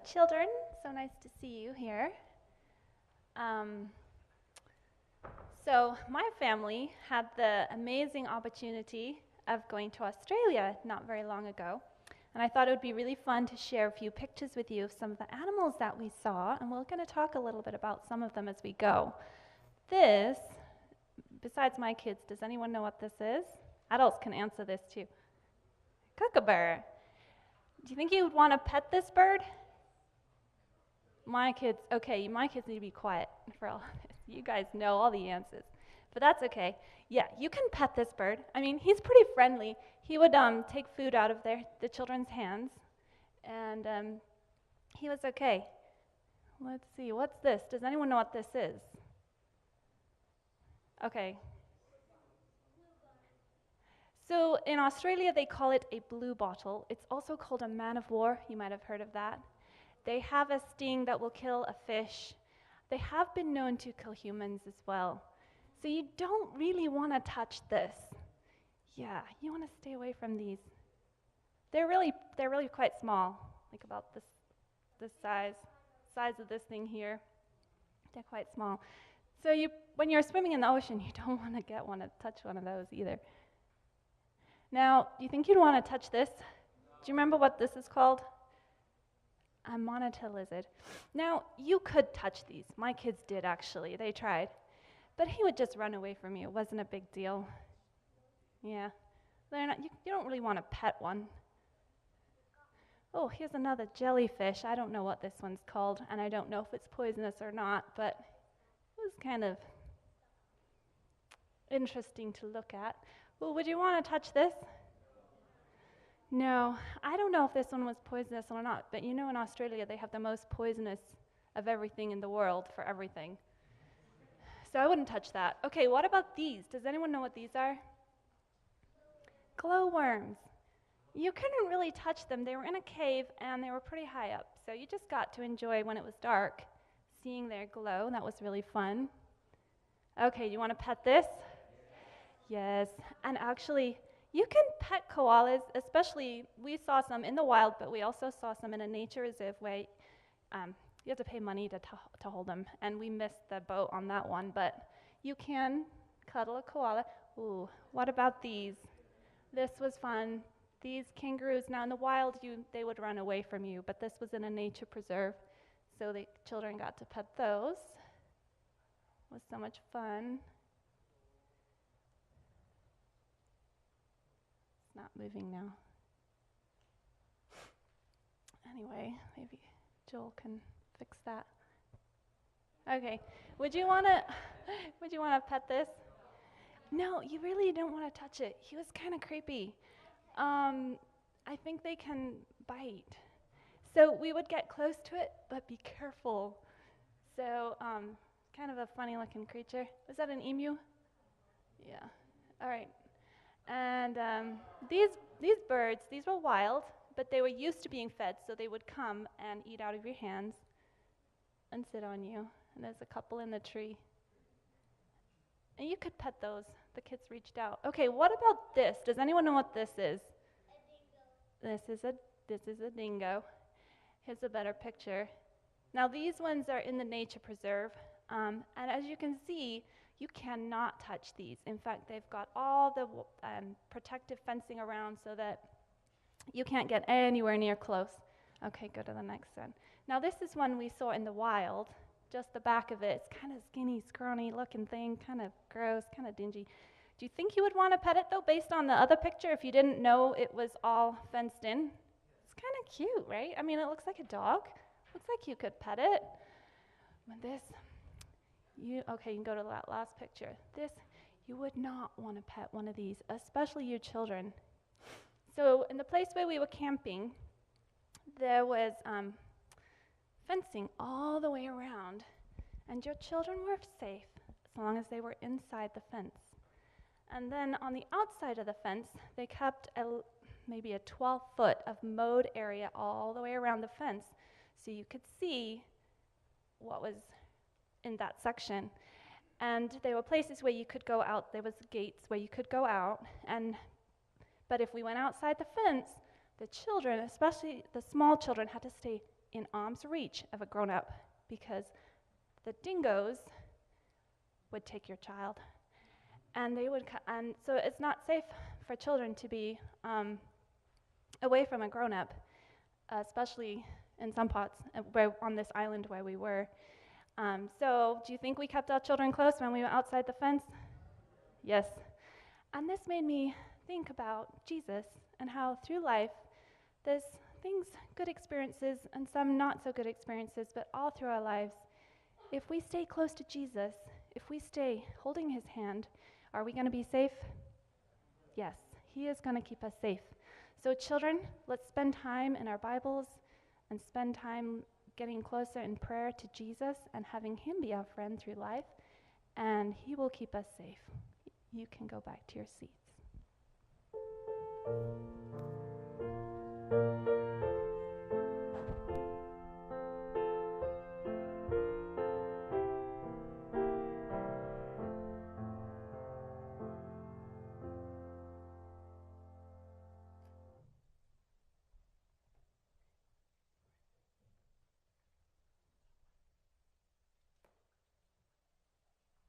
children. So nice to see you here. Um, so my family had the amazing opportunity of going to Australia not very long ago. And I thought it would be really fun to share a few pictures with you of some of the animals that we saw, and we're going to talk a little bit about some of them as we go. This, besides my kids, does anyone know what this is? Adults can answer this too. Kookaburra. Do you think you would want to pet this bird? My kids need to be quiet for all of this. You guys know all the answers, but that's okay. Yeah, you can pet this bird. I mean, he's pretty friendly. He would take food out of the children's hands, and he was okay. Let's see, what's this? Does anyone know what this is? Okay. So in Australia, they call it a blue bottle. It's also called a man of war. You might have heard of that. They have a sting that will kill a fish. They have been known to kill humans as well. So you don't really want to touch this. Yeah, you want to stay away from these. They're really quite small, like about this size of this thing here. They're quite small. So when you're swimming in the ocean, you don't want to touch one of those either. Now, do you think you'd want to touch this? Do you remember what this is called? A monitor lizard. Now, you could touch these. My kids did, actually. They tried. But he would just run away from you. It wasn't a big deal. Yeah. You don't really want to pet one. Oh, here's another jellyfish. I don't know what this one's called, and I don't know if it's poisonous or not, but it was kind of interesting to look at. Well, would you want to touch this? No, I don't know if this one was poisonous or not, but you know in Australia they have the most poisonous of everything in the world for everything. So I wouldn't touch that. Okay, what about these? Does anyone know what these are? Glowworms. You couldn't really touch them. They were in a cave and they were pretty high up, so you just got to enjoy when it was dark, seeing their glow. That was really fun. Okay, you want to pet this? Yes, and actually, you can pet koalas, especially we saw some in the wild, but we also saw some in a nature reserve where you have to pay money to hold them, and we missed the boat on that one, but you can cuddle a koala. Ooh, what about these? This was fun. These kangaroos, now in the wild, they would run away from you, but this was in a nature preserve, so the children got to pet those. It was so much fun. Not moving now. Anyway, maybe Joel can fix that. Okay, would you want to pet this? No, you really don't want to touch it. He was kind of creepy. I think they can bite. So we would get close to it, but be careful. So, kind of a funny looking creature. Was that an emu? Yeah. All right. And these birds, these were wild, but they were used to being fed, so they would come and eat out of your hands and sit on you. And there's a couple in the tree. And you could pet those. The kids reached out. Okay, what about this? Does anyone know what this is? This is a dingo. Here's a better picture. Now these ones are in the nature preserve, and as you can see, you cannot touch these. In fact, they've got all the protective fencing around so that you can't get anywhere near close. Okay, go to the next one. Now this is one we saw in the wild, just the back of it. It's kind of skinny, scrawny looking thing, kind of gross, kind of dingy. Do you think you would want to pet it though, based on the other picture, if you didn't know it was all fenced in? It's kind of cute, right? I mean, it looks like a dog. Looks like you could pet it. But this, you can go to that last picture. This, you would not want to pet one of these, especially your children. So in the place where we were camping, there was fencing all the way around, and your children were safe as long as they were inside the fence. And then on the outside of the fence, they kept maybe a 12-foot of mowed area all the way around the fence, so you could see what was in that section. And there were places where you could go out. There was gates where you could go out. But if we went outside the fence, the children, especially the small children, had to stay in arm's reach of a grown-up because the dingoes would take your child. And and so it's not safe for children to be away from a grown-up, especially in some parts on this island where we were. So do you think we kept our children close when we were outside the fence? Yes. And this made me think about Jesus and how through life there's things, good experiences, and some not so good experiences, but all through our lives, if we stay close to Jesus, if we stay holding his hand, are we going to be safe? Yes, he is going to keep us safe. So children, let's spend time in our Bibles and spend time getting closer in prayer to Jesus and having him be our friend through life, and he will keep us safe. You can go back to your seats.